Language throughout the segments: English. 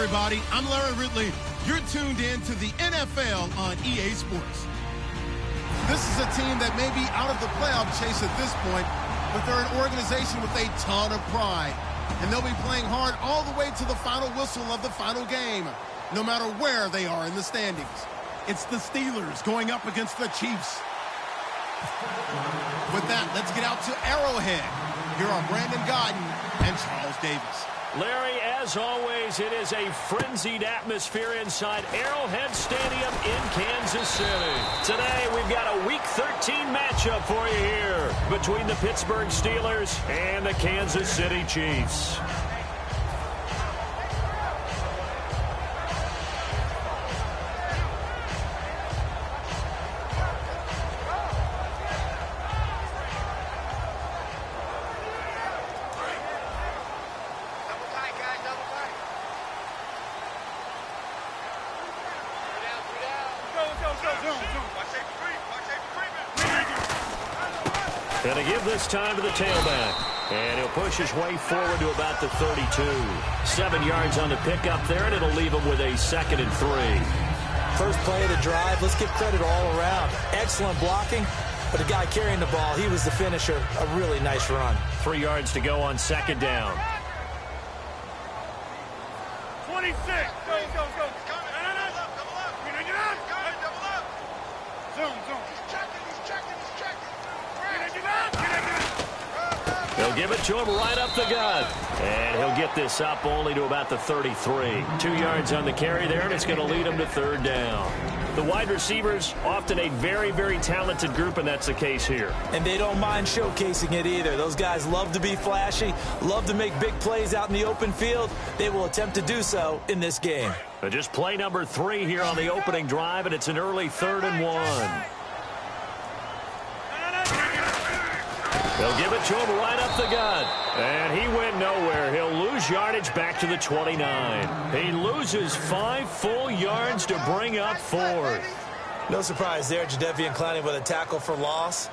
everybody. I'm Larry Ridley. You're tuned in to the NFL on EA Sports. This is a team that may be out of the playoff chase at this point, but they're an organization with a ton of pride. And they'll be playing hard all the way to the final whistle of the final game, no matter where they are in the standings. It's the Steelers going up against the Chiefs. With that, let's get out to Arrowhead. Here are Brandon Godden and Charles Davis. Larry, as always, it is a frenzied atmosphere inside Arrowhead Stadium in Kansas City. Today, we've got a Week 13 matchup for you here between the Pittsburgh Steelers and the Kansas City Chiefs. Going to give this time to the tailback. And he'll push his way forward to about the 32. 7 yards on the pickup there, and it'll leave him with a 2nd and 3. First play of the drive, let's give credit all around. Excellent blocking, but the guy carrying the ball, he was the finisher. A really nice run. 3 yards to go on 2nd down. 26. Go. Double up. Get out. Double up. Zoom. He's checking. They'll give it to him right up the gut. And he'll get this up only to about the 33. 2 yards on the carry there, and it's going to lead him to 3rd down. The wide receivers, often a very, very talented group, and that's the case here. And they don't mind showcasing it either. Those guys love to be flashy, love to make big plays out in the open field. They will attempt to do so in this game. But just play number 3 here on the opening drive, and it's an early 3rd and 1. They'll give it to him right up the gut. And he went nowhere. He'll lose yardage back to the 29. He loses 5 full yards to bring up 4th. No surprise there, Jadeveon with a tackle for loss.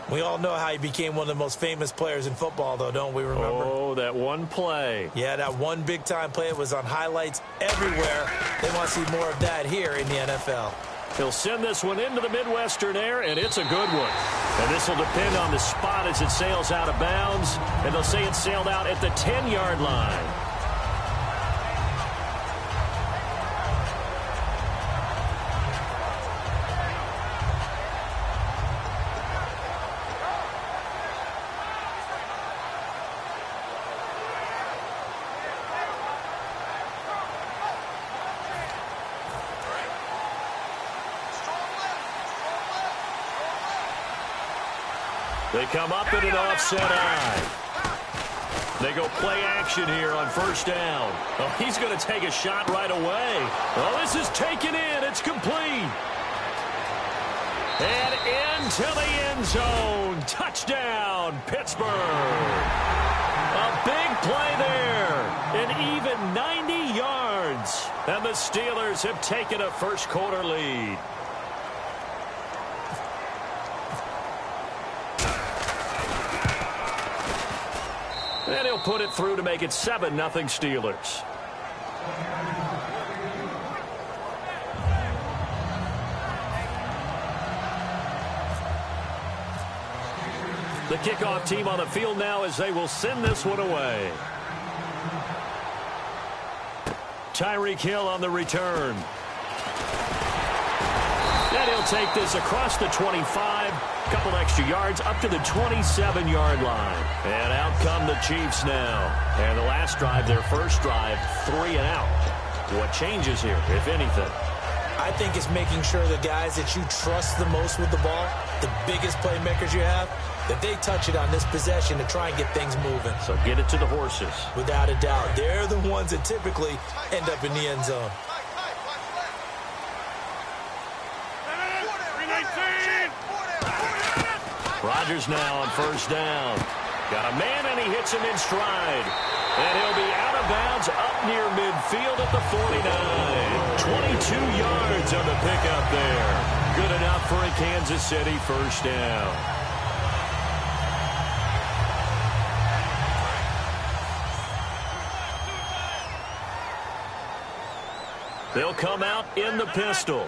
We all know how he became one of the most famous players in football, though, don't we remember? Oh, that one play. Yeah, that one big-time play. It was on highlights everywhere. They want to see more of that here in the NFL. He'll send this one into the Midwestern air, and it's a good one. And this will depend on the spot as it sails out of bounds. And they'll say it sailed out at the 10-yard line. They come up in an offset eye. They go play action here on 1st down. Oh, he's going to take a shot right away. Oh, this is taken in. It's complete. And into the end zone. Touchdown, Pittsburgh. A big play there. An even 90 yards. And the Steelers have taken a first-quarter lead. And he'll put it through to make it 7-0 Steelers. The kickoff team on the field now as they will send this one away. Tyreek Hill on the return. And he'll take this across the 25. Couple extra yards up to the 27-yard line. And out come the Chiefs now. And the last drive, their first drive, 3 and out. What changes here, if anything? I think it's making sure the guys that you trust the most with the ball, the biggest playmakers you have, that they touch it on this possession to try and get things moving. So get it to the horses. Without a doubt. They're the ones that typically end up in the end zone. Rodgers now on 1st down. Got a man, and he hits him in stride. And he'll be out of bounds up near midfield at the 49. 22 yards on the pickup there. Good enough for a Kansas City 1st down. They'll come out in the pistol.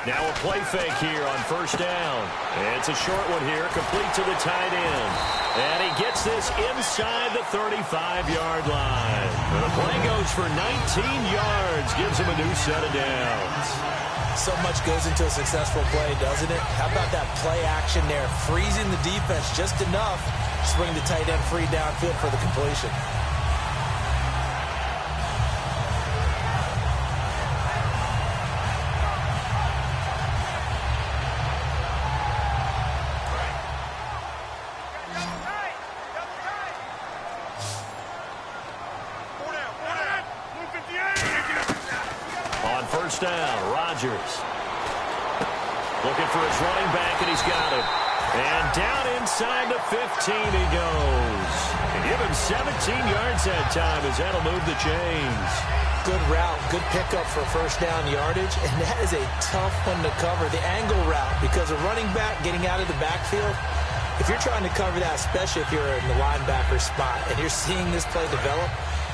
Now a play fake here on first down. It's a short one here, complete to the tight end. And he gets this inside the 35-yard line. And the play goes for 19 yards, gives him a new set of downs. So much goes into a successful play, doesn't it? How about that play action there, freezing the defense just enough to swing the tight end free downfield for the completion. Down, Rodgers looking for his running back, and he's got it. And down inside the 15 he goes. Give him 17 yards that time as that'll move the chains. Good route, good pickup for first down yardage, and that is a tough one to cover, the angle route, because a running back getting out of the backfield, if you're trying to cover that, especially if you're in the linebacker spot and you're seeing this play develop,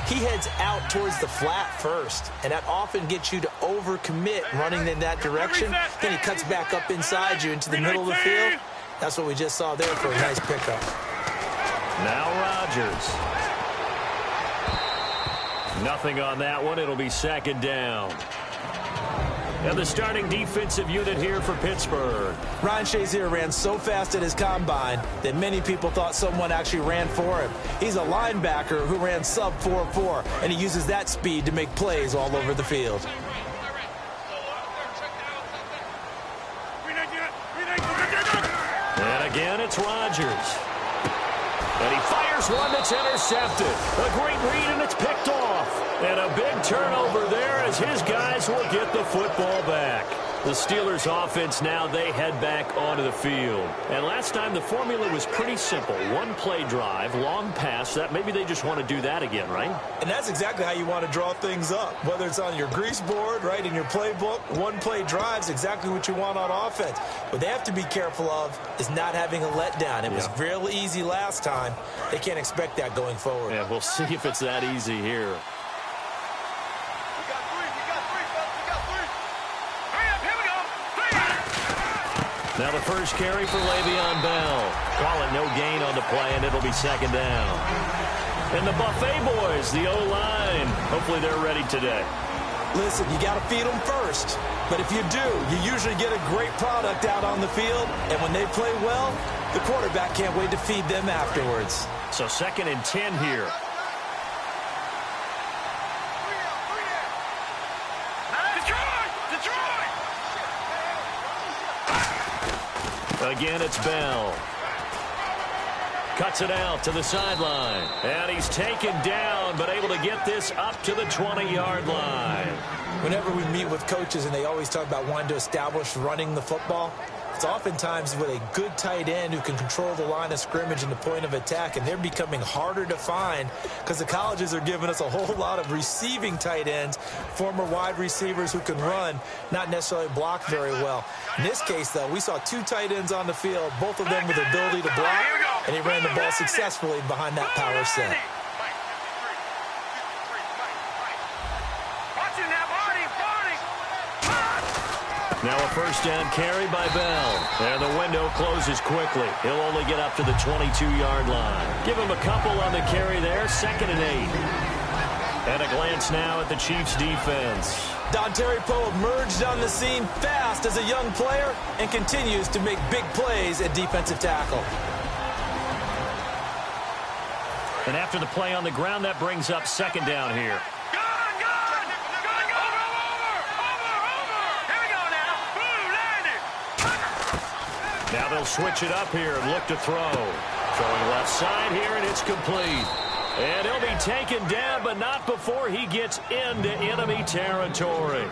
he heads out towards the flat first, and that often gets you to overcommit running in that direction. Then he cuts back up inside you into the middle of the field. That's what we just saw there for a nice pickup. Now Rodgers. Nothing on that one. It'll be second down. And the starting defensive unit here for Pittsburgh. Ryan Shazier ran so fast at his combine that many people thought someone actually ran for him. He's a linebacker who ran sub 4.4, and he uses that speed to make plays all over the field. And again, it's Rodgers. And he fires one that's intercepted. A great read, and it's picked off. And a big turnover there as his guys will get the football back. The Steelers offense now, they head back onto the field. And last time the formula was pretty simple. One play drive, long pass. That maybe they just want to do that again, right? And that's exactly how you want to draw things up. Whether it's on your grease board, right, in your playbook, one play drive is exactly what you want on offense. What they have to be careful of is not having a letdown. It was real easy last time. They can't expect that going forward. Yeah, we'll see if it's that easy here. Now the first carry for Le'Veon Bell. Call it no gain on the play, and it'll be second down. And the Buffet boys, the O-line, hopefully they're ready today. Listen, you got to feed them first. But if you do, you usually get a great product out on the field. And when they play well, the quarterback can't wait to feed them afterwards. So 2nd and 10 here. Again, it's Bell. Cuts it out to the sideline. And he's taken down, but able to get this up to the 20-yard line. Whenever we meet with coaches and they always talk about wanting to establish running the football, it's oftentimes with a good tight end who can control the line of scrimmage and the point of attack, and they're becoming harder to find because the colleges are giving us a whole lot of receiving tight ends, former wide receivers who can run, not necessarily block very well. In this case, though, we saw 2 tight ends on the field, both of them with the ability to block, and he ran the ball successfully behind that power set. Now a first down carry by Bell. And the window closes quickly. He'll only get up to the 22-yard line. Give him a couple on the carry there. 2nd and 8. And a glance now at the Chiefs' defense. Dontari Poe emerged on the scene fast as a young player and continues to make big plays at defensive tackle. And after the play on the ground, that brings up 2nd down here. Now they'll switch it up here and look to throw. Throwing left side here, and it's complete. And he'll be taken down, but not before he gets into enemy territory.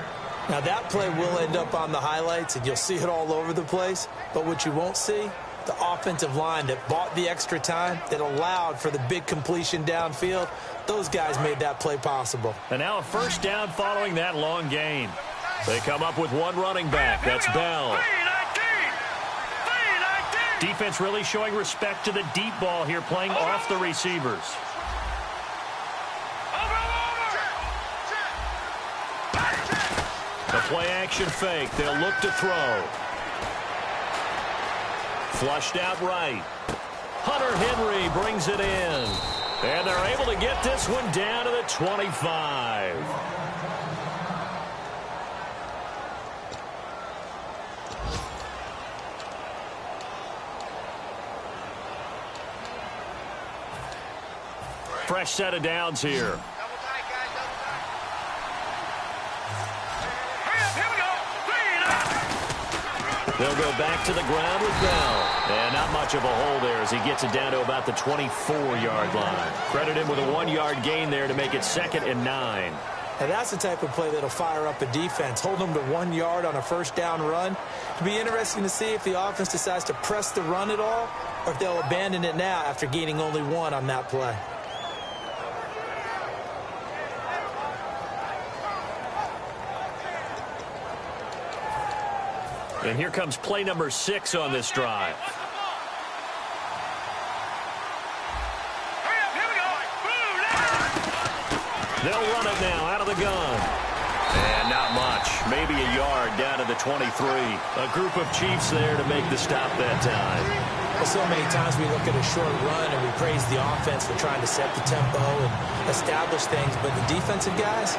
Now that play will end up on the highlights, and you'll see it all over the place. But what you won't see, the offensive line that bought the extra time, that allowed for the big completion downfield, those guys made that play possible. And now a first down following that long gain. They come up with one running back. That's Bell. Defense really showing respect to the deep ball here, playing off the receivers. The play-action fake. They'll look to throw. Flushed out right. Hunter Henry brings it in. And they're able to get this one down to the 25. Fresh set of downs here. They'll go back to the ground with Bell. And not much of a hole there as he gets it down to about the 24-yard line. Credit him with a 1-yard gain there to make it 2nd and 9. And that's the type of play that'll fire up a defense. Hold them to 1 yard on a first down run. It'll be interesting to see if the offense decides to press the run at all or if they'll abandon it now after gaining only 1 on that play. And here comes play number 6 on this drive. They'll run it now out of the gun. And not much. Maybe a yard down to the 23. A group of Chiefs there to make the stop that time. Well, so many times we look at a short run and we praise the offense for trying to set the tempo and establish things. But the defensive guys,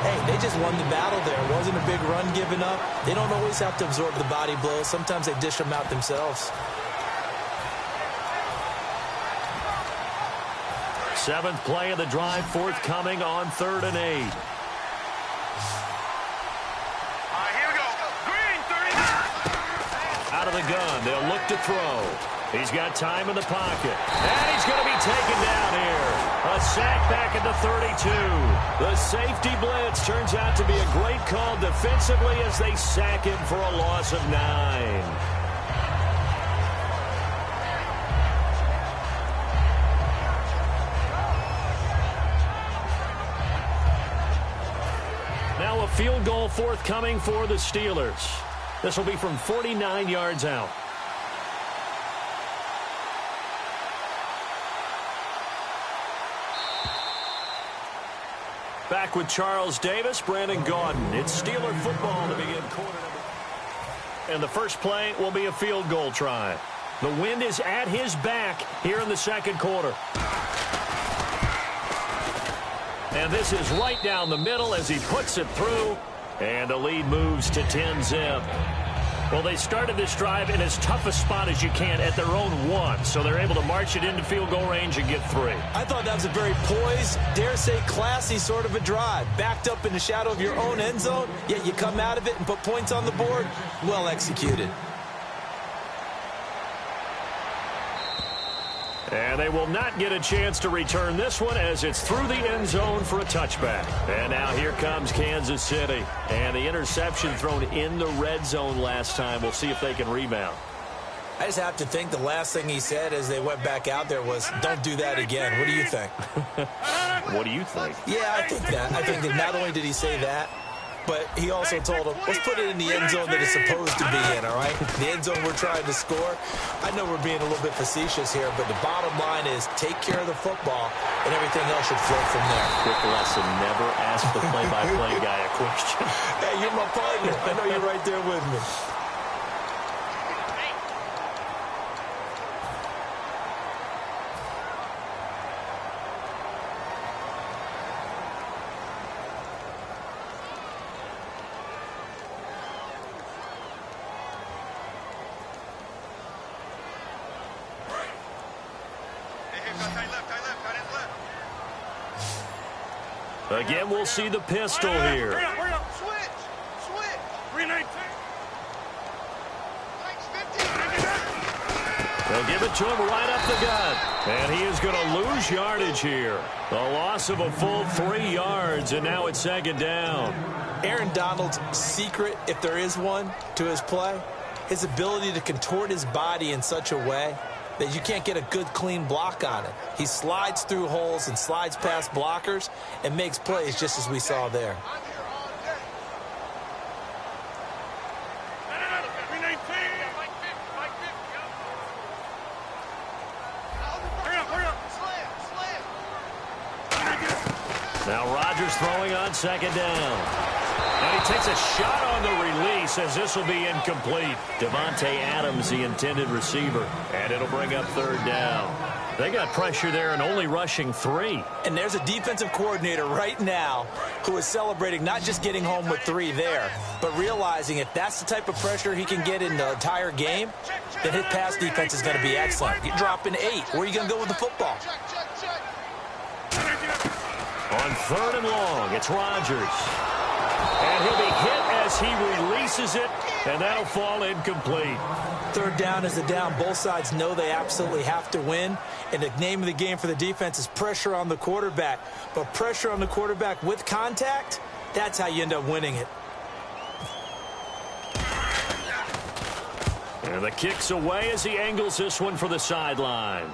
hey, they just won the battle there. It wasn't a big run given up. They don't always have to absorb the body blows. Sometimes they dish them out themselves. 7th play of the drive forthcoming on 3rd and 8. Here we go. Green, 39. Out of the gun. They'll look to throw. He's got time in the pocket. And he's going to be taken down here. A sack back at the 32. The safety blitz turns out to be a great call defensively as they sack him for a loss of 9. Now a field goal forthcoming for the Steelers. This will be from 49 yards out. Back with Charles Davis, Brandon Gaudin. It's Steeler football to begin quarter number. And the first play will be a field goal try. The wind is at his back here in the 2nd quarter. And this is right down the middle as he puts it through. And the lead moves to 10-zip. Well, they started this drive in as tough a spot as you can at their own 1. So they're able to march it into field goal range and get 3. I thought that was a very poised, dare say classy sort of a drive. Backed up in the shadow of your own end zone, yet you come out of it and put points on the board. Well executed. And they will not get a chance to return this one as it's through the end zone for a touchback. And now here comes Kansas City. And the interception thrown in the red zone last time. We'll see if they can rebound. I just have to think the last thing he said as they went back out there was, don't do that again. What do you think? What do you think? Yeah, I think that. I think that not only did he say that, but he also told him, let's put it in the end zone that it's supposed to be in, all right? The end zone we're trying to score. I know we're being a little bit facetious here, but the bottom line is take care of the football, and everything else should flow from there. Quick lesson, never ask the play-by-play guy a question. Hey, you're my partner. I know you're right there with me. Again, we'll see the pistol here. Hurry up. Switch. 319. They'll give it to him right up the gut. And he is going to lose yardage here. A loss of a full 3 yards, and now it's 2nd down. Aaron Donald's secret, if there is one, to his play, his ability to contort his body in such a way that you can't get a good, clean block on it. He slides through holes and slides past blockers and makes plays just as we saw there. Now Rodgers throwing on second down. And he takes a shot on the release as this will be incomplete. Devontae Adams, the intended receiver. And it'll bring up third down. They got pressure there and only rushing 3. And there's a defensive coordinator right now who is celebrating not just getting home with 3 there, but realizing if that's the type of pressure he can get in the entire game, then his pass defense is going to be excellent. You're dropping 8. Where are you going to go with the football? On third and long, it's Rodgers. And he'll be hit as he releases it, and that'll fall incomplete. Third down is the down. Both sides know they absolutely have to win. And the name of the game for the defense is pressure on the quarterback. But pressure on the quarterback with contact, that's how you end up winning it. And the kick's away as he angles this one for the sideline.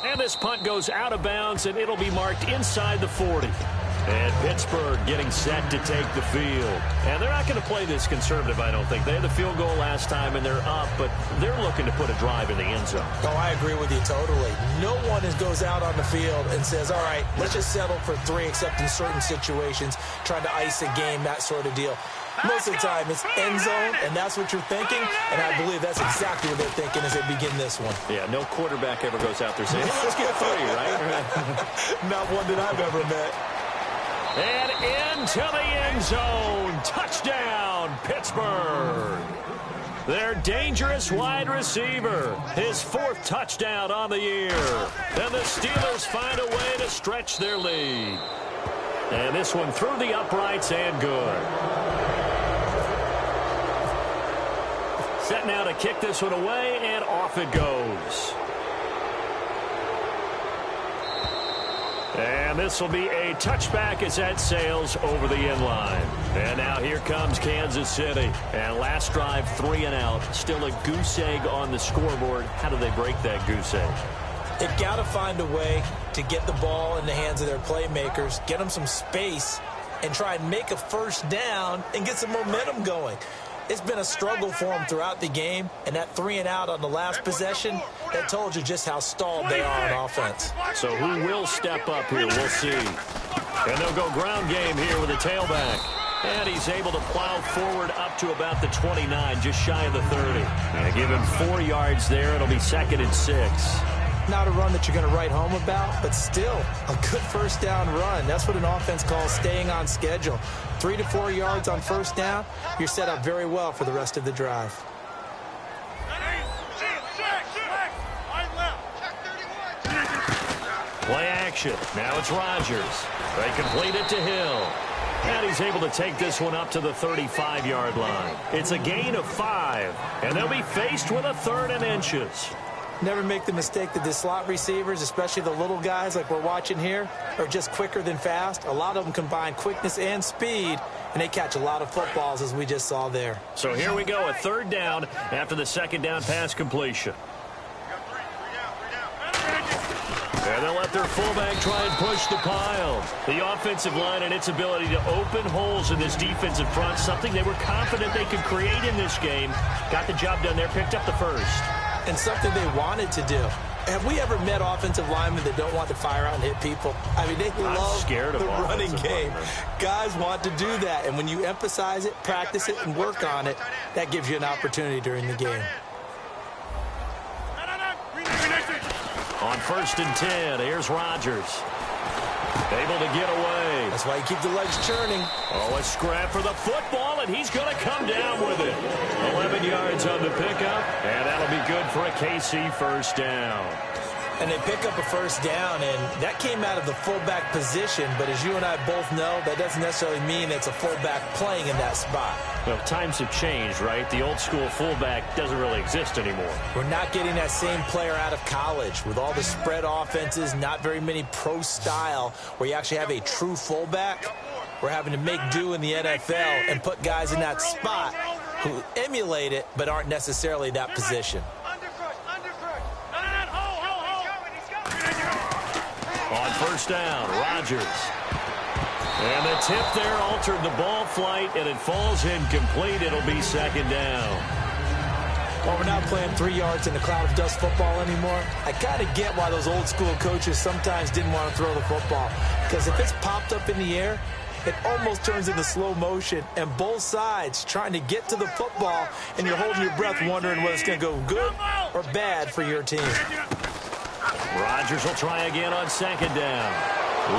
And this punt goes out of bounds, and it'll be marked inside the 40. And Pittsburgh getting set to take the field. And they're not going to play this conservative, I don't think. They had the field goal last time, and they're up, but they're looking to put a drive in the end zone. Oh, I agree with you totally. No one goes out on the field and says, all right, let's just settle for 3, except in certain situations, trying to ice a game, that sort of deal. Most of the time, it's end zone, and that's what you're thinking, and I believe that's exactly what they're thinking as they begin this one. Yeah, no quarterback ever goes out there saying, hey, let's get 3, right? Not one that I've ever met. And into the end zone. Touchdown, Pittsburgh. Their dangerous wide receiver. His 4th touchdown on the year. And the Steelers find a way to stretch their lead. And this one through the uprights and good. Set now to kick this one away, and off it goes. And this will be a touchback as that sails over the end line. And now here comes Kansas City. And last drive, 3 and out. Still a goose egg on the scoreboard. How do they break that goose egg? They've got to find a way to get the ball in the hands of their playmakers, get them some space, and try and make a first down and get some momentum going. It's been a struggle for them throughout the game, and that 3 and out on the last possession, that told you just how stalled they are on offense. So who will step up here? We'll see. And they'll go ground game here with a tailback. And he's able to plow forward up to about the 29, just shy of the 30. And give him 4 yards there. It'll be 2nd and 6. Not a run that you're going to write home about, but still a good first down run. That's what an offense calls staying on schedule. 3 to 4 yards on first down, you're set up very well for the rest of the drive. Play action. Now it's Rodgers. They complete it to Hill. And he's able to take this one up to the 35-yard line. It's a gain of 5, and they'll be faced with a 3rd and inches. Never make the mistake that the slot receivers, especially the little guys like we're watching here, are just quicker than fast. A lot of them combine quickness and speed, and they catch a lot of footballs, as we just saw there. So here we go, a 3rd down after the 2nd down pass completion. And they'll let their fullback try and push the pile. The offensive line and its ability to open holes in this defensive front, something they were confident they could create in this game. Got the job done there, picked up the 1st. And something they wanted to do. Have we ever met offensive linemen that don't want to fire out and hit people? I mean, they love the running game. Guys want to do that, and when you emphasize it, practice it, and work on it, that gives you an opportunity during the game. On 1st and 10, here's Rodgers. Able to get away. That's why you keep the legs churning. Oh, a scrap for the football, and he's going to come down with it. 11 yards on the pickup, and that'll be good for a KC first down. And they pick up a first down, and that came out of the fullback position. But as you and I both know, that doesn't necessarily mean it's a fullback playing in that spot. Well, times have changed, right? The old school fullback doesn't really exist anymore. We're not getting that same player out of college with all the spread offenses, not very many pro style where you actually have a true fullback. We're having to make do in the NFL and put guys in that spot who emulate it but aren't necessarily that position. On first down, Rodgers. And the tip there altered the ball flight, and it falls incomplete. It'll be 2nd down. Well, we're not playing 3 yards in a cloud of dust football anymore. I kind of get why those old school coaches sometimes didn't want to throw the football. Because if it's popped up in the air, it almost turns into slow motion, and both sides trying to get to the football, and you're holding your breath wondering whether it's going to go good or bad for your team. Rodgers will try again on second down.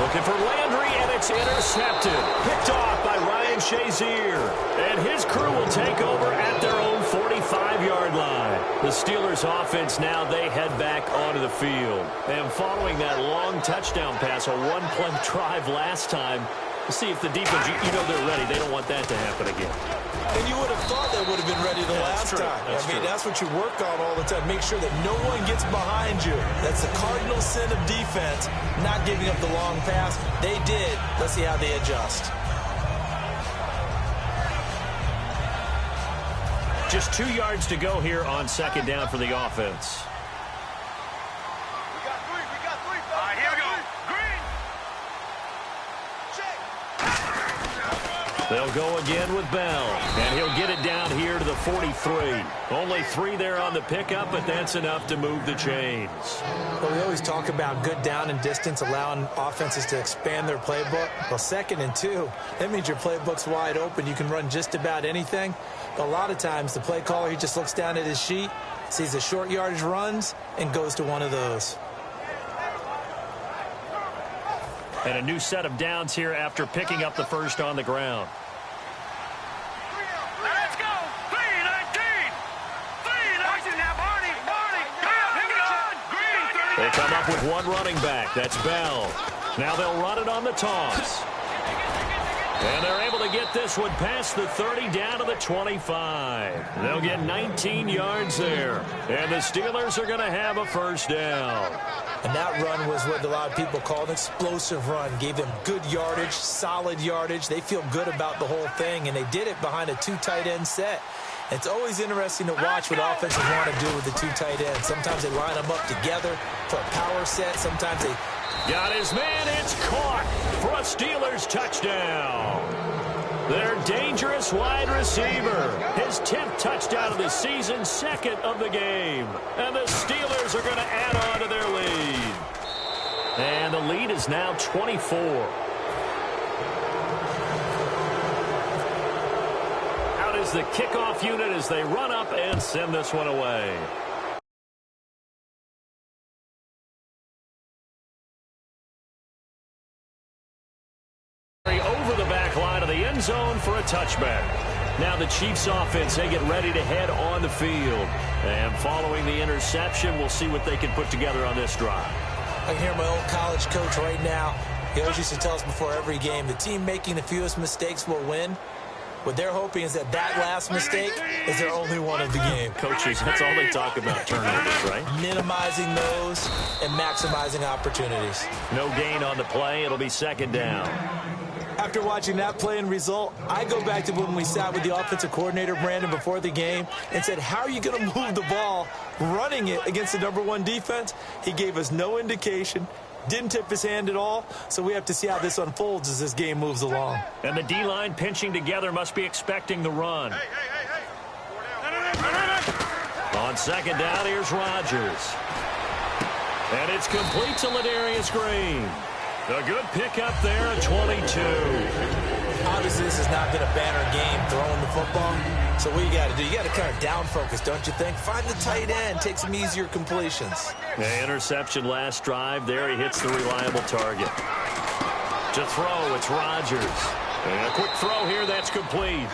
Looking for Landry, and it's intercepted. Picked off by Ryan Shazier. And his crew will take over at their own 45-yard line. The Steelers' offense now, they head back onto the field. And following that long touchdown pass, a one-play drive last time, see if the defense, you know they're ready. They don't want that to happen again. And you would have thought they would have been ready the last time. That's what you work on all the time. Make sure that no one gets behind you. That's the cardinal sin of defense, not giving up the long pass. They did. Let's see how they adjust. Just 2 yards to go here on second down for the offense. They'll go again with Bell, and he'll get it down here to the 43. Only 3 there on the pickup, but that's enough to move the chains. Well, we always talk about good down and distance, allowing offenses to expand their playbook. Well, 2nd and 2, that means your playbook's wide open. You can run just about anything. But a lot of times, the play caller, he just looks down at his sheet, sees the short yardage runs, and goes to one of those. And a new set of downs here after picking up the first on the ground. Let's go. 3-19. 3-19 now, Barney. They come up with one running back. That's Bell. Now they'll run it on the toss. And they're able to get this one past the 30 down to the 25. They'll get 19 yards there. And the Steelers are going to have a first down. And that run was what a lot of people call an explosive run. Gave them good yardage, solid yardage. They feel good about the whole thing, and they did it behind a 2 tight end set. It's always interesting to watch what offenses want to do with the 2 tight ends. Sometimes they line them up together for a power set. Sometimes they... Got his man. It's caught for a Steelers touchdown. Their dangerous wide receiver. His 10th touchdown of the season, 2nd of the game. And the Steelers are going to add on to their lead. And the lead is now 24. Out is the kickoff unit as they run up and send this one away. Over the back line of the end zone for a touchback. Now the Chiefs offense, they get ready to head on the field. And following the interception, we'll see what they can put together on this drive. I can hear my old college coach right now. He always used to tell us before every game, the team making the fewest mistakes will win. What they're hoping is that last mistake is their only one of the game. Coaches, that's all they talk about, turnovers, right? Minimizing those and maximizing opportunities. No gain on the play. It'll be second down. After watching that play and result, I go back to when we sat with the offensive coordinator, Brandon, before the game and said, how are you going to move the ball running it against the #1 defense? He gave us no indication, didn't tip his hand at all, so we have to see how this unfolds as this game moves along. And the D-line pinching together must be expecting the run. On second down, here's Rodgers. And it's complete to Ladarius Green. A good pickup there at 22. Obviously, this has not been a banner game throwing the football. So what you got to do, you got to kind of down focus, don't you think? Find the tight end, take some easier completions. The interception last drive. There he hits the reliable target. To throw, it's Rodgers. And a quick throw here, that's complete.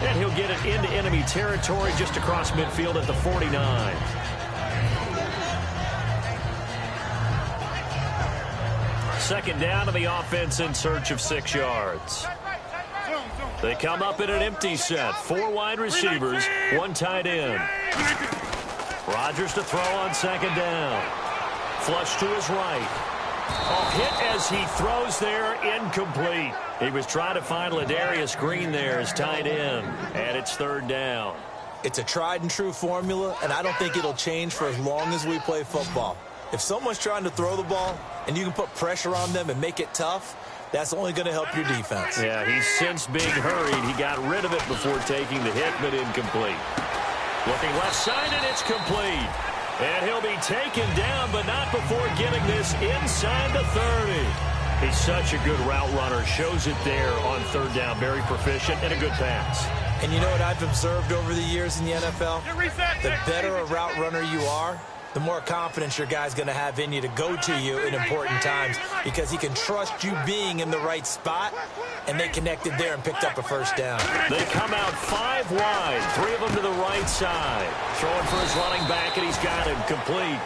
And he'll get it into enemy territory just across midfield at the 49. Second down to the offense in search of 6 yards. They come up in an empty set. 4 wide receivers, 1 tight end. Rodgers to throw on second down. Flush to his right. A hit as he throws there, incomplete. He was trying to find Ladarius Green there as tight end, and it's third down. It's a tried and true formula, and I don't think it'll change for as long as we play football. If someone's trying to throw the ball and you can put pressure on them and make it tough, that's only going to help your defense. Yeah, he's since being hurried. He got rid of it before taking the hit, but incomplete. Looking left side, and it's complete. And he'll be taken down, but not before getting this inside the 30. He's such a good route runner. Shows it there on third down. Very proficient and a good pass. And you know what I've observed over the years in the NFL? The better a route runner you are, the more confidence your guy's going to have in you to go to you in important times because he can trust you being in the right spot, and they connected there and picked up a first down. They come out 5 wide, 3 of them to the right side. Throwing for his running back, and he's got him complete.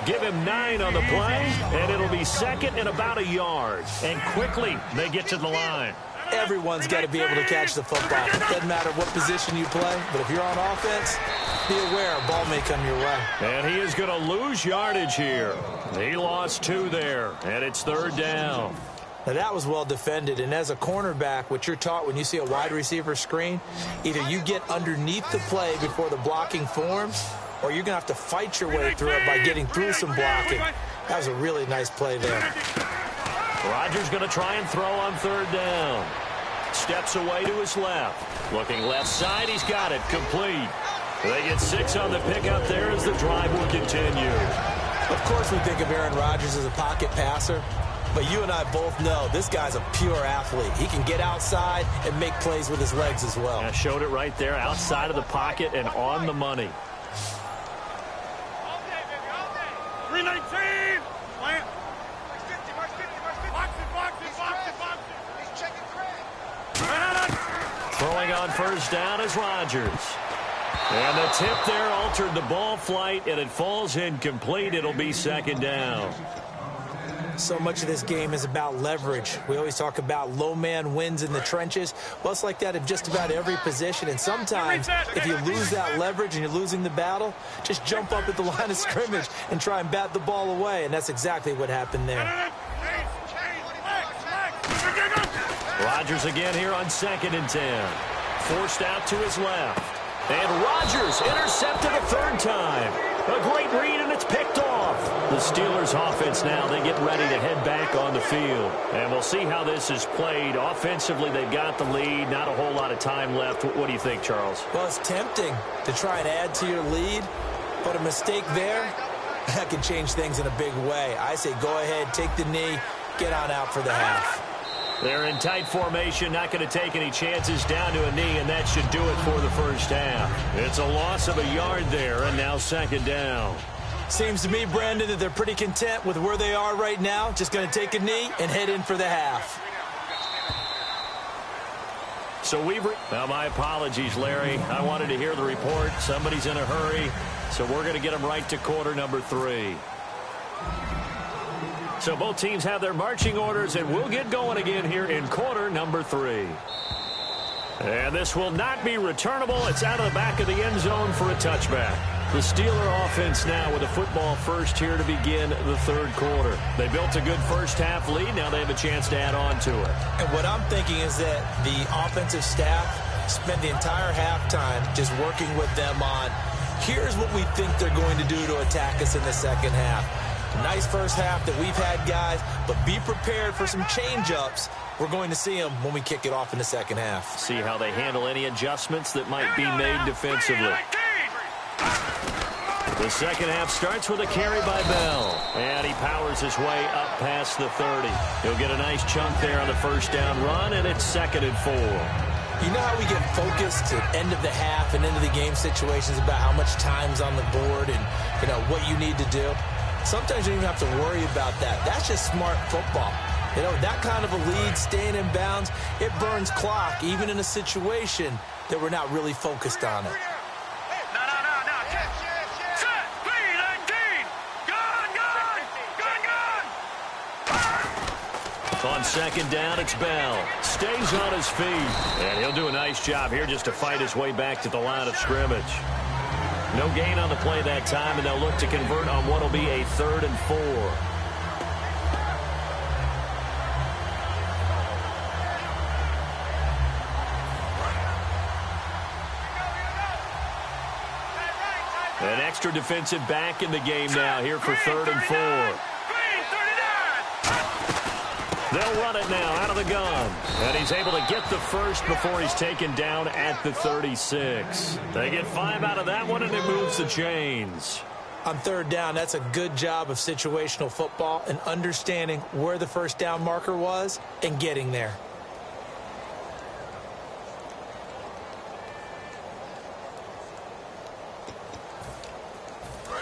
Give him 9 on the play, and it'll be second and about a yard. And quickly, they get to the line. Everyone's got to be able to catch the football. It doesn't matter what position you play, but if you're on offense, be aware a ball may come your way. And he is going to lose yardage here. He lost 2 there, and it's third down. Now, that was well defended, and as a cornerback, what you're taught when you see a wide receiver screen, either you get underneath the play before the blocking forms, or you're going to have to fight your way through it by getting through some blocking. That was a really nice play there. Rodgers going to try and throw on third down. Steps away to his left. Looking left side, he's got it. Complete. They get 6 on the pickup there as the drive will continue. Of course we think of Aaron Rodgers as a pocket passer, but you and I both know this guy's a pure athlete. He can get outside and make plays with his legs as well. I showed it right there, outside of the pocket and on the money. 319. Throwing on first down is Rodgers. And the tip there altered the ball flight, and it falls incomplete. It'll be second down. So much of this game is about leverage. We always talk about low man wins in the trenches. Well, it's like that in just about every position. And sometimes, if you lose that leverage and you're losing the battle, just jump up at the line of scrimmage and try and bat the ball away. And that's exactly what happened there. Rodgers again here on 2nd and 10. Forced out to his left. And Rodgers intercepted a 3rd time. A great read, and it's picked off. The Steelers offense now, they get ready to head back on the field. And we'll see how this is played. Offensively, they've got the lead. Not a whole lot of time left. What do you think, Charles? Well, it's tempting to try and add to your lead, but a mistake there, that can change things in a big way. I say go ahead, take the knee, get on out for the half. They're in tight formation, not going to take any chances down to a knee, and that should do it for the first half. It's a loss of a yard there, and now second down. Seems to me, Brandon, that they're pretty content with where they are right now. Just going to take a knee and head in for the half. So now, my apologies, Larry. I wanted to hear the report. Somebody's in a hurry, so we're going to get them right to quarter number 3. So both teams have their marching orders, and we'll get going again here in quarter number 3. And this will not be returnable. It's out of the back of the end zone for a touchback. The Steeler offense now with a football first here to begin the 3rd quarter. They built a good first half lead. Now they have a chance to add on to it. And what I'm thinking is that the offensive staff spent the entire halftime just working with them on, here's what we think they're going to do to attack us in the second half. Nice first half that we've had, guys, but be prepared for some change-ups. We're going to see them when we kick it off in the second half. See how they handle any adjustments that might be made defensively. The second half starts with a carry by Bell, and he powers his way up past the 30. He'll get a nice chunk there on the first down run, and it's 2nd and 4. You know how we get focused at end of the half and into the game situations about how much time's on the board and, you know, what you need to do? Sometimes you don't even have to worry about that. That's just smart football. You know, that kind of a lead, staying in bounds, it burns clock, even in a situation that we're not really focused on it. On second down, it's Bell. Stays on his feet. And he'll do a nice job here just to fight his way back to the line of scrimmage. No gain on the play that time, and they'll look to convert on what will be a 3rd and 4. An extra defensive back in the game now here for 3rd and 4. They'll run it now out of the gun. And he's able to get the first before he's taken down at the 36. They get 5 out of that one, and it moves the chains. On third down, that's a good job of situational football and understanding where the first down marker was and getting there.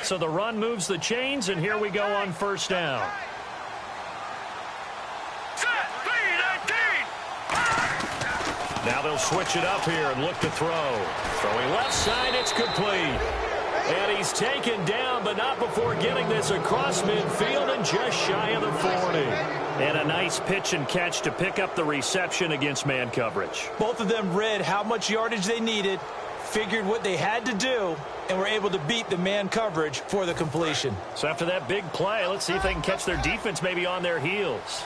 So the run moves the chains, and here we go on first down. Now they'll switch it up here and look to throw. Throwing left side, it's complete. And he's taken down, but not before getting this across midfield and just shy of the 40. And a nice pitch and catch to pick up the reception against man coverage. Both of them read how much yardage they needed, figured what they had to do, and were able to beat the man coverage for the completion. So after that big play, let's see if they can catch their defense maybe on their heels.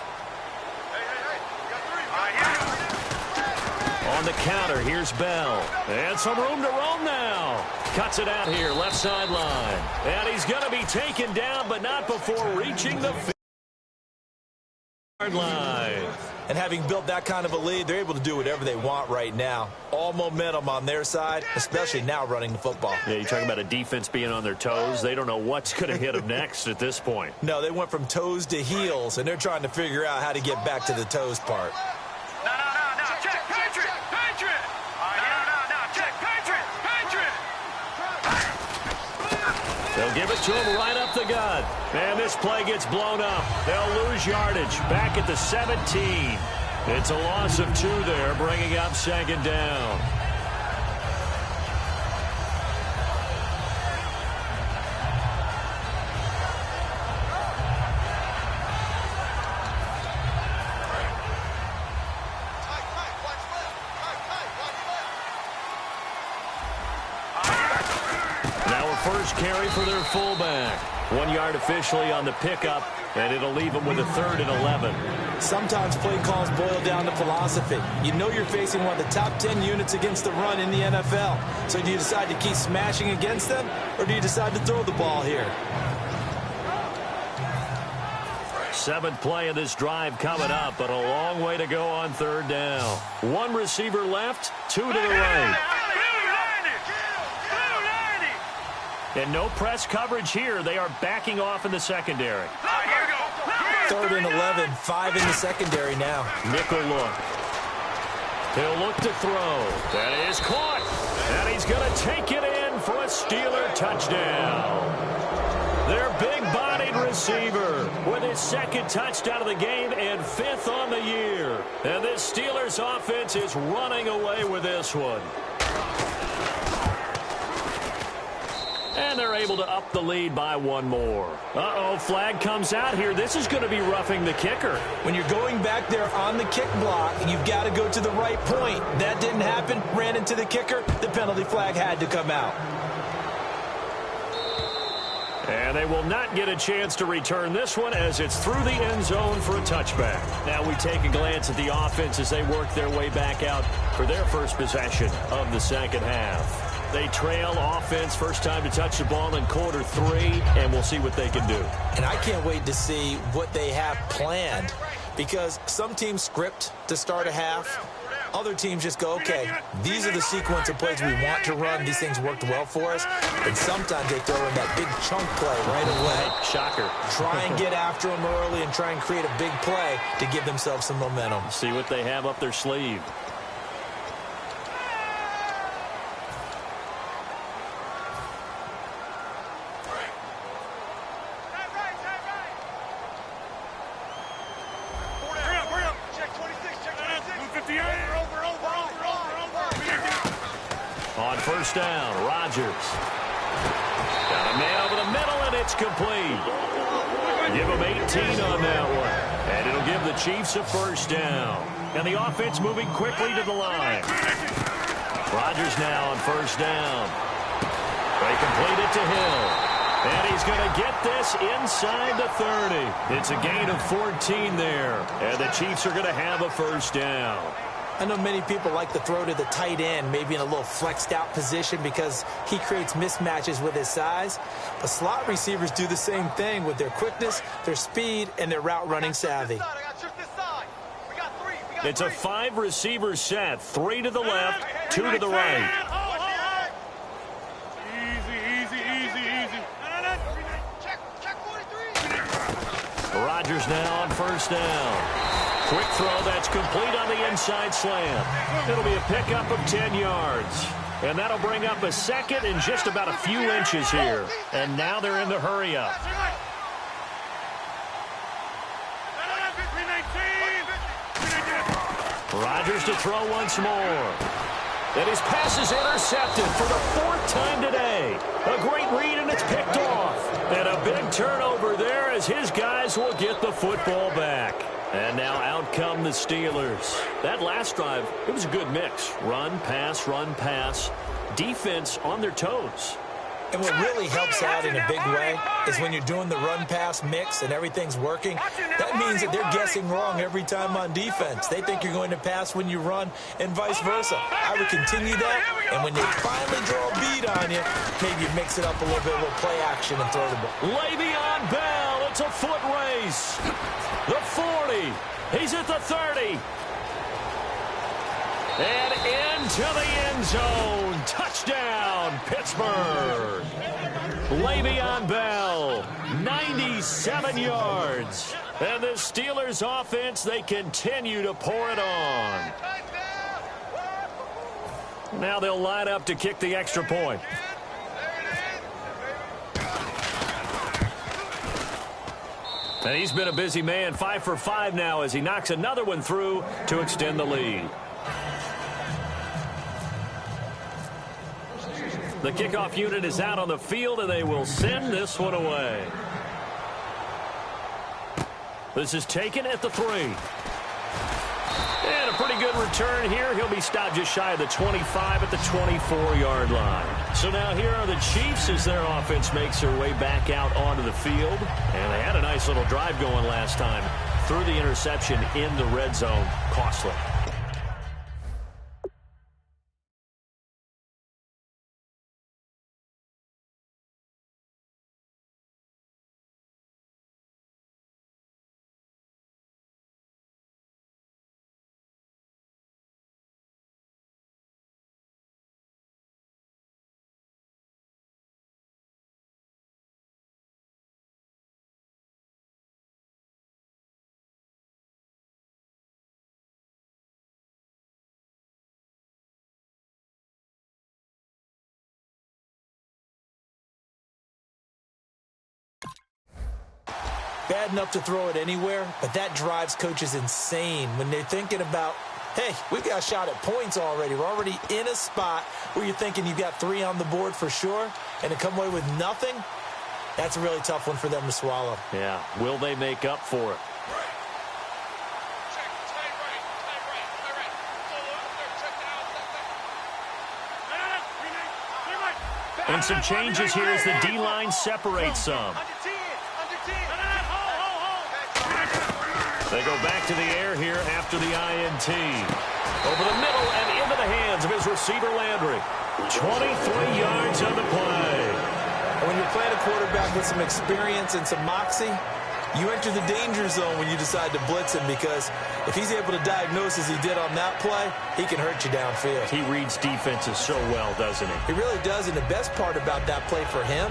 On the counter, here's Bell. And some room to roam now. Cuts it out here, left sideline. And he's going to be taken down, but not before reaching the 50-yard line. And having built that kind of a lead, they're able to do whatever they want right now. All momentum on their side, especially now running the football. Yeah, you're talking about a defense being on their toes. They don't know what's going to hit them next at this point. No, they went from toes to heels, and they're trying to figure out how to get back to the toes part. They'll give it to him right up the gut. And this play gets blown up. They'll lose yardage back at the 17. It's a loss of 2 there, bringing up second down. First carry for their fullback. 1 yard officially on the pickup, and it'll leave them with a 3rd and 11. Sometimes play calls boil down to philosophy. You know you're facing one of the top 10 units against the run in the NFL. So do you decide to keep smashing against them, or do you decide to throw the ball here? 7th play of this drive coming up, but a long way to go on 3rd down. 1 receiver left, 2 to the right. And no press coverage here. They are backing off in the secondary. 3rd and 11, 5 in the secondary now. Nickel look. He'll look to throw. That is caught. And he's going to take it in for a Steeler touchdown. Their big-bodied receiver with his 2nd touchdown of the game and 5th on the year. And this Steelers offense is running away with this one. And they're able to up the lead by 1 more. Uh-oh, flag comes out here. This is going to be roughing the kicker. When you're going back there on the kick block, you've got to go to the right point. That didn't happen. Ran into the kicker. The penalty flag had to come out. And they will not get a chance to return this one as it's through the end zone for a touchback. Now we take a glance at the offense as they work their way back out for their first possession of the second half. They trail offense, first time to touch the ball in quarter 3, and we'll see what they can do. And I can't wait to see what they have planned, because some teams script to start a half. Other teams just go, okay, these are the sequence of plays we want to run. These things worked well for us. And sometimes they throw in that big chunk play right away. Shocker. Try and get after them early and try and create a big play to give themselves some momentum. See what they have up their sleeve. On first down, Rodgers. Got a man over the middle, and it's complete. Give him 18 on that one. And it'll give the Chiefs a first down. And the offense moving quickly to the line. Rodgers now on first down. They complete it to Hill. And he's going to get this inside the 30. It's a gain of 14 there. And the Chiefs are going to have a first down. I know many people like to throw to the tight end, maybe in a little flexed out position because he creates mismatches with his size. But slot receivers do the same thing with their quickness, their speed, and their route running savvy. It's a 5-receiver set. 3 to the left, 2 to the right. Easy. Rodgers now on first down. Quick throw that's complete on the inside slant. It'll be a pickup of 10 yards. And that'll bring up a second and just about a few inches here. And now they're in the hurry up. Rodgers to throw once more. And his pass is intercepted for the 4th time today. A great read, and it's picked off. And a big turnover there as his guys will get the football back. And now out come the Steelers. That last drive, it was a good mix. Run, pass, defense on their toes. And what really helps out in a big way is when you're doing the run-pass mix and everything's working, that means that they're guessing wrong every time on defense. They think you're going to pass when you run and vice versa. I would continue that, and when they finally draw a bead on you, maybe you mix it up a little bit with play action and throw the ball. Le'Veon Bell, it's a foot race. The 40, he's at the 30. And into the end zone. Touchdown, Pittsburgh. Le'Veon Bell, 97 yards. And the Steelers offense, they continue to pour it on. Now they'll line up to kick the extra point. And he's been a busy man, 5 for 5 now as he knocks another one through to extend the lead. The kickoff unit is out on the field, and they will send this one away. This is taken at the 3. And a pretty good return here. He'll be stopped just shy of the 25 at the 24-yard line. So now here are the Chiefs as their offense makes their way back out onto the field. And they had a nice little drive going last time. Threw the interception in the red zone. Costly. Bad enough to throw it anywhere, but that drives coaches insane when they're thinking about, hey, we've got a shot at points already. We're already in a spot where you're thinking you've got 3 on the board for sure, and to come away with nothing, that's a really tough one for them to swallow. Yeah, will they make up for it? And some changes here as the D-line separates some. They go back to the air here after the INT. Over the middle and into the hands of his receiver, Landry. 23 yards on the play. When you're playing a quarterback with some experience and some moxie, you enter the danger zone when you decide to blitz him, because if he's able to diagnose as he did on that play, he can hurt you downfield. He reads defenses so well, doesn't he? He really does, and the best part about that play for him,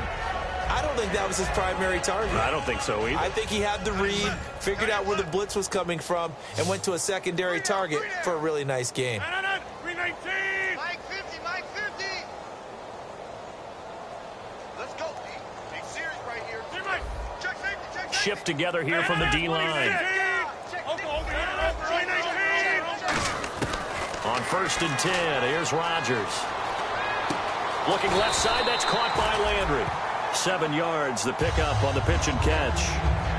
I don't think that was his primary target. I don't think so either. I think he had the read, figured out where the blitz was coming from, and went to a secondary target for a really nice game. Mike 50, Mike 50. Let's go, D. Big series right here. Check safety, check safety. Shift together here from the D-line. On 1st and 10, here's Rodgers. Looking left side, that's caught by Landry. 7 yards, the pickup on the pitch and catch.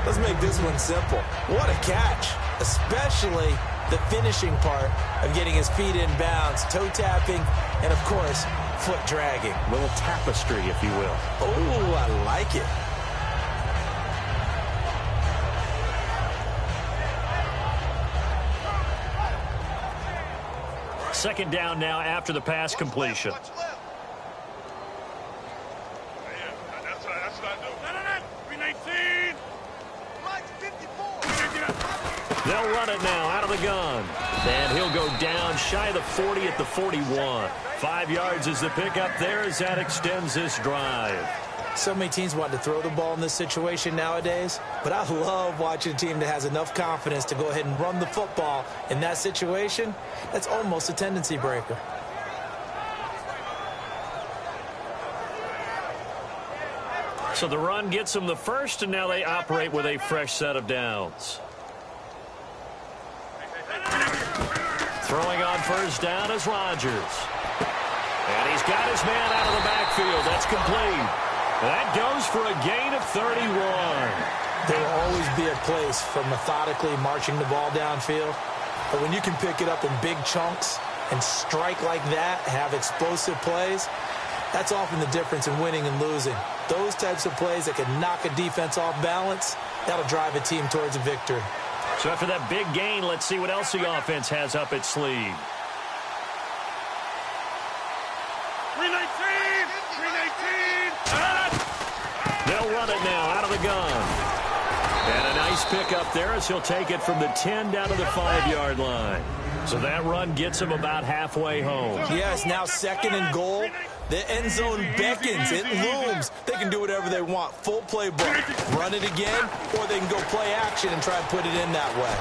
Let's make this one simple. What a catch, especially the finishing part of getting his feet in bounds, toe tapping, and of course, foot dragging. A little tapestry, if you will. Oh, I like it. Second down now after the pass completion. They'll run it now out of the gun. And he'll go down shy of the 40 at the 41. 5 yards is the pickup there as that extends this drive. So many teams want to throw the ball in this situation nowadays, but I love watching a team that has enough confidence to go ahead and run the football in that situation. That's almost a tendency breaker. So the run gets them the first, and now they operate with a fresh set of downs. Throwing on first down is Rodgers. And he's got his man out of the backfield. That's complete. That goes for a gain of 31. There will always be a place for methodically marching the ball downfield. But when you can pick it up in big chunks and strike like that, have explosive plays, that's often the difference in winning and losing. Those types of plays that can knock a defense off balance, that'll drive a team towards a victory. So after that big gain, let's see what else the offense has up its sleeve. 319! 319! They'll run it now out of the gun. And a nice pickup there as he'll take it from the 10 down to the 5-yard line. So that run gets him about halfway home. Yes, now second and goal. The end zone beckons. It looms. They can do whatever they want. Full playbook. Run it again, or they can go play action and try and put it in that way.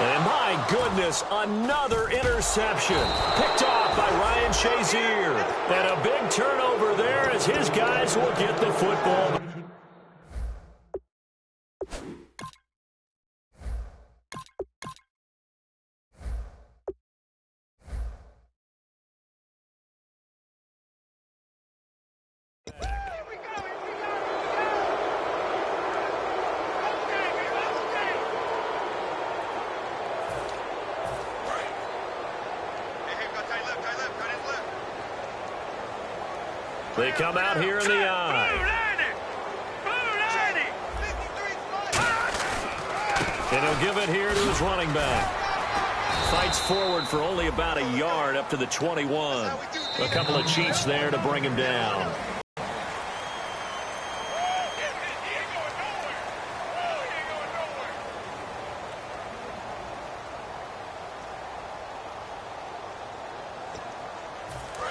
And my goodness, another interception. Picked off by Ryan Shazier. And a big turnover there as his guys will get the football. They come out here in the eye. And he'll give it here to his running back. Fights forward for only about a yard up to the 21. A couple of Chiefs there to bring him down.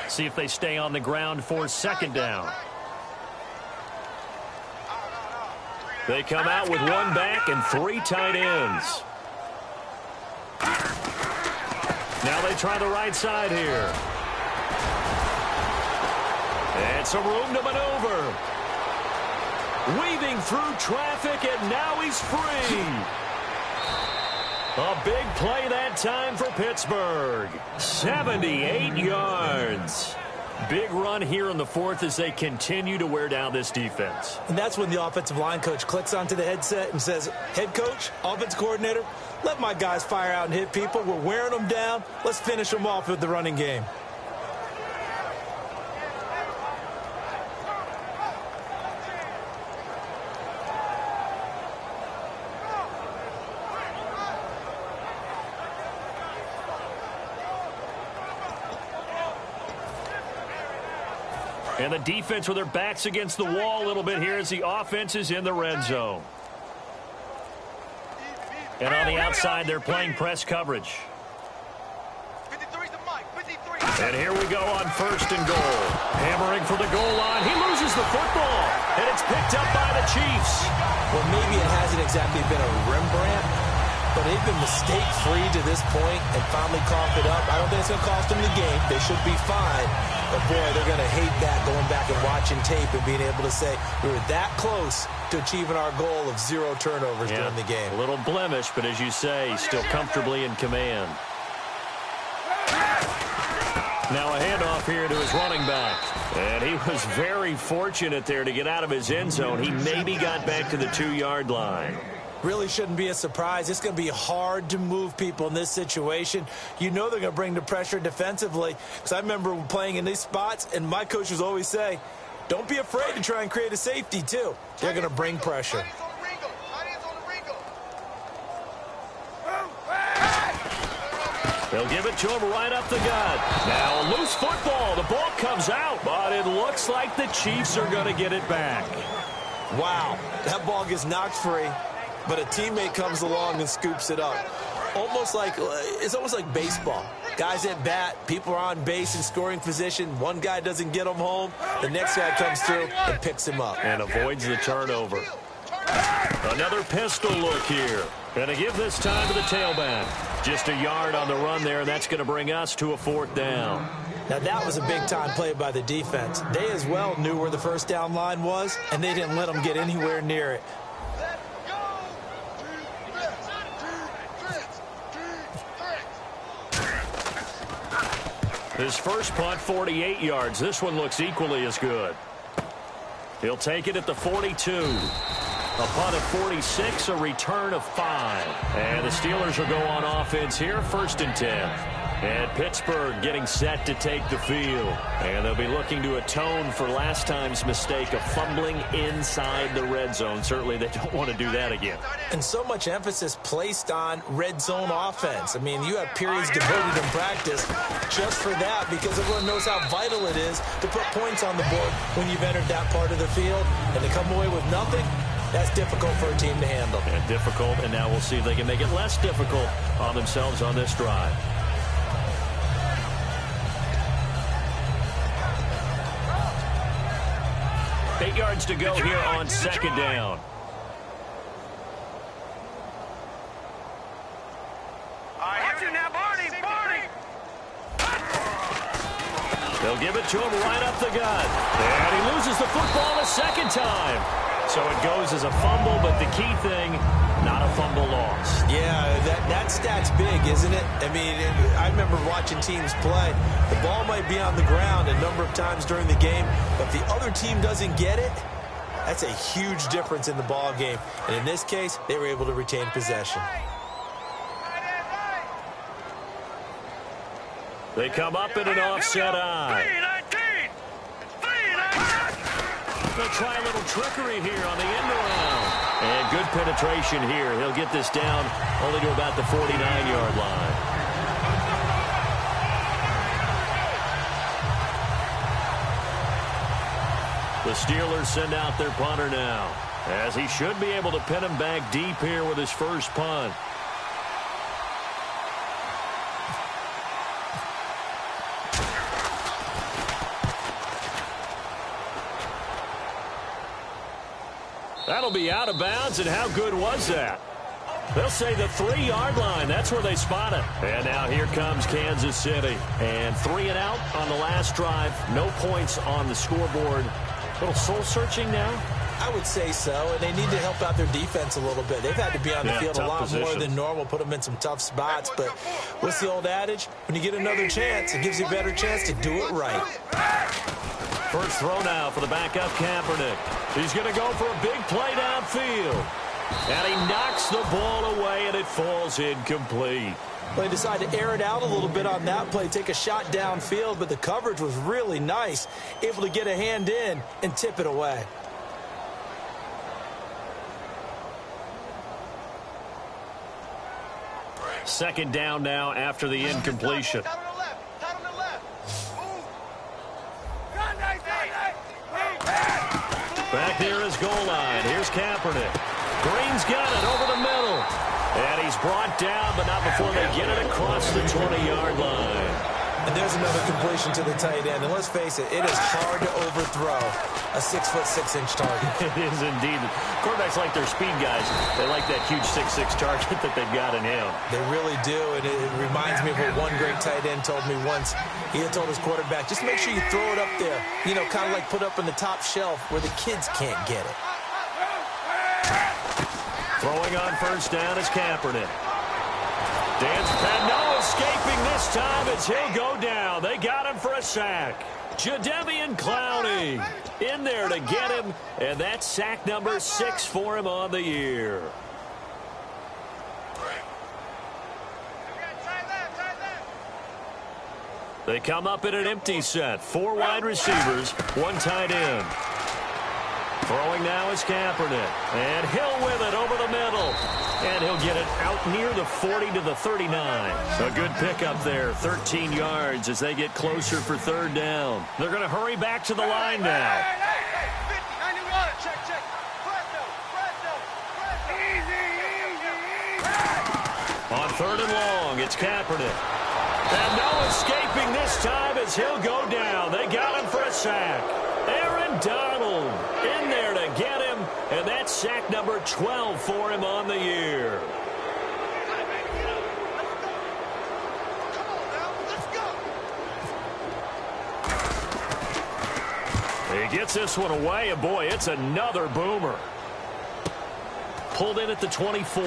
See if they stay on the ground for second down. They come out with one back and 3 tight ends. Now they try the right side here. And some room to maneuver. Weaving through traffic, and now he's free. A big play that time for Pittsburgh. 78 yards. Big run here in the fourth as they continue to wear down this defense. And that's when the offensive line coach clicks onto the headset and says, head coach, offense coordinator, let my guys fire out and hit people. We're wearing them down. Let's finish them off with the running game. And the defense with their backs against the wall a little bit here as the offense is in the red zone. And on the outside, they're playing press coverage. And here we go on first and goal. Hammering for the goal line. He loses the football. And it's picked up by the Chiefs. Well, maybe it hasn't exactly been a Rembrandt, but they've been mistake-free to this point and finally coughed it up. I don't think it's going to cost them the game. They should be fine. But, boy, they're going to hate that going back and watching tape and being able to say we were that close to achieving our goal of 0 turnovers during the game. A little blemish, but as you say, still comfortably in command. Now a handoff here to his running back. And he was very fortunate there to get out of his end zone. He maybe got back to the 2-yard line. Really shouldn't be a surprise. It's going to be hard to move people in this situation. You know they're going to bring the pressure defensively. Because I remember playing in these spots, and my coaches always say, don't be afraid to try and create a safety, too. They're going to bring pressure. They'll give it to him right up the gut. Now a loose football. The ball comes out, but it looks like the Chiefs are going to get it back. Wow, that ball gets knocked free, but a teammate comes along and scoops it up. It's almost like baseball. Guys at bat, people are on base in scoring position. One guy doesn't get him home. The next guy comes through and picks him up. And avoids the turnover. Another pistol look here. Going to give this time to the tailback. Just a yard on the run there, and that's going to bring us to a 4th down. Now, that was a big-time play by the defense. They as well knew where the first down line was, and they didn't let them get anywhere near it. His first punt, 48 yards. This one looks equally as good. He'll take it at the 42. A punt of 46, a return of 5. And the Steelers will go on offense here, 1st and 10. And Pittsburgh getting set to take the field. And they'll be looking to atone for last time's mistake of fumbling inside the red zone. Certainly they don't want to do that again. And so much emphasis placed on red zone offense. I mean, you have periods devoted in practice just for that because everyone knows how vital it is to put points on the board when you've entered that part of the field. And to come away with nothing, that's difficult for a team to handle. And difficult, and now we'll see if they can make it less difficult on themselves on this drive. Eight yards to go here on 2nd down. Watch it now, Barney! They'll give it to him right up the gut. And he loses the football a 2nd time. So it goes as a fumble, but the key thing, not a fumble loss. Yeah, that stat's big, isn't it? I mean, I remember watching teams play. The ball might be on the ground a number of times during the game, but if the other team doesn't get it, that's a huge difference in the ball game. And in this case, they were able to retain possession. They come up in an offset eye. They'll try a little trickery here on the end around. And good penetration here. He'll get this down only to about the 49-yard line. The Steelers send out their punter now, as he should be able to pin him back deep here with his first punt. That'll be out of bounds, and how good was that? They'll say the 3-yard line. That's where they spot it. And now here comes Kansas City. And 3 and out on the last drive. No points on the scoreboard. A little soul-searching now? I would say so, and they need to help out their defense a little bit. They've had to be on the field a lot more than normal, put them in some tough spots. But what's the old adage? When you get another chance, it gives you a better chance to do it right. First throw now for the backup Kaepernick. He's going to go for a big play downfield. And he knocks the ball away, and it falls incomplete. They decided to air it out a little bit on that play, take a shot downfield, but the coverage was really nice, able to get a hand in and tip it away. Second down now after the incompletion. Back near his goal line. Here's Kaepernick. Green's got it over the middle. And he's brought down, but not before they get it across the 20-yard line. And there's another completion to the tight end. And let's face it, it is hard to overthrow a 6'6" target. It is indeed. Quarterbacks like their speed guys. They like that huge 6'6" target that they've got in him. They really do. And it reminds me of what one great tight end told me once. He had told his quarterback, just make sure you throw it up there. You know, kind of like put up in the top shelf where the kids can't get it. Throwing on first down is Kaepernick. And no escaping this time as he'll go down. They got him for a sack. Jadeveon Clowney in there to get him, and that's sack number 6 for him on the year. They come up in an empty set. 4 wide receivers, 1 tight end. Throwing now is Kaepernick. And Hill with it over the middle. And he'll get it out near the 40 to the 39. A good pickup there, 13 yards as they get closer for third down. They're going to hurry back to the line now. On 3rd and long. It's Kaepernick. And no escaping this time as he'll go down. They got him for a sack. Aaron Donald in there to get him, and that's sack number 12 for him on the year. He gets this one away, and boy, it's another boomer. Pulled in at the 24,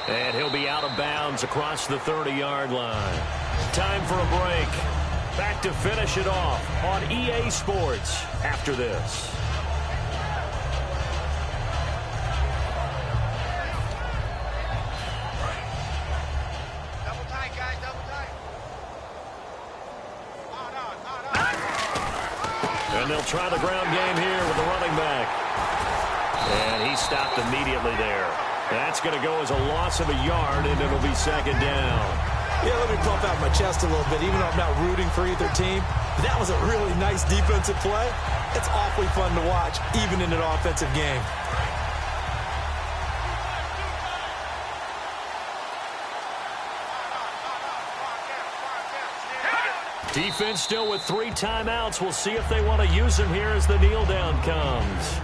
and he'll be out of bounds across the 30-yard line. Time for a break. Back to finish it off on EA Sports after this. Double tight, guys, double tight. And they'll try the ground game here with the running back. And he stopped immediately there. That's going to go as a loss of a yard, and it'll be 2nd down. Yeah, let me pump out my chest a little bit, even though I'm not rooting for either team. That was a really nice defensive play. It's awfully fun to watch, even in an offensive game. Defense still with 3 timeouts. We'll see if they want to use them here as the kneel down comes.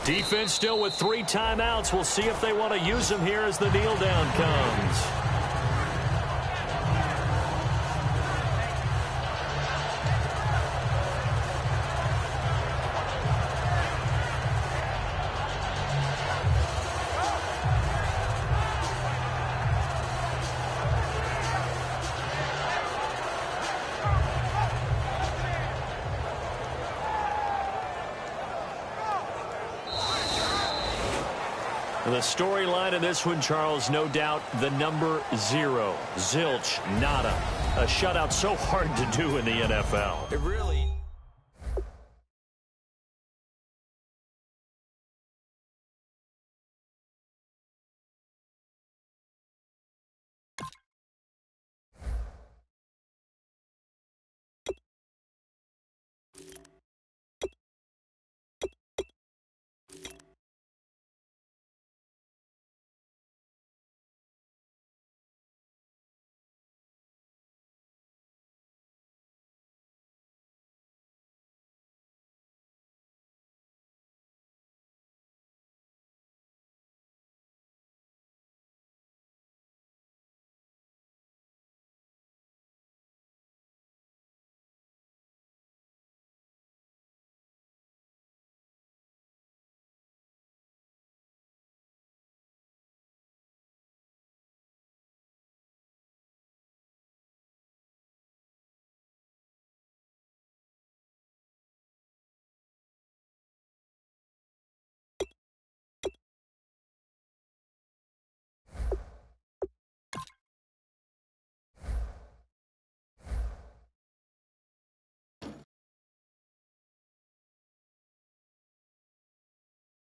Defense still with 3 timeouts. We'll see if they want to use them here as the kneel down comes. The storyline in this one, Charles, no doubt the number 0. Zilch, nada. A shutout so hard to do in the NFL. It really...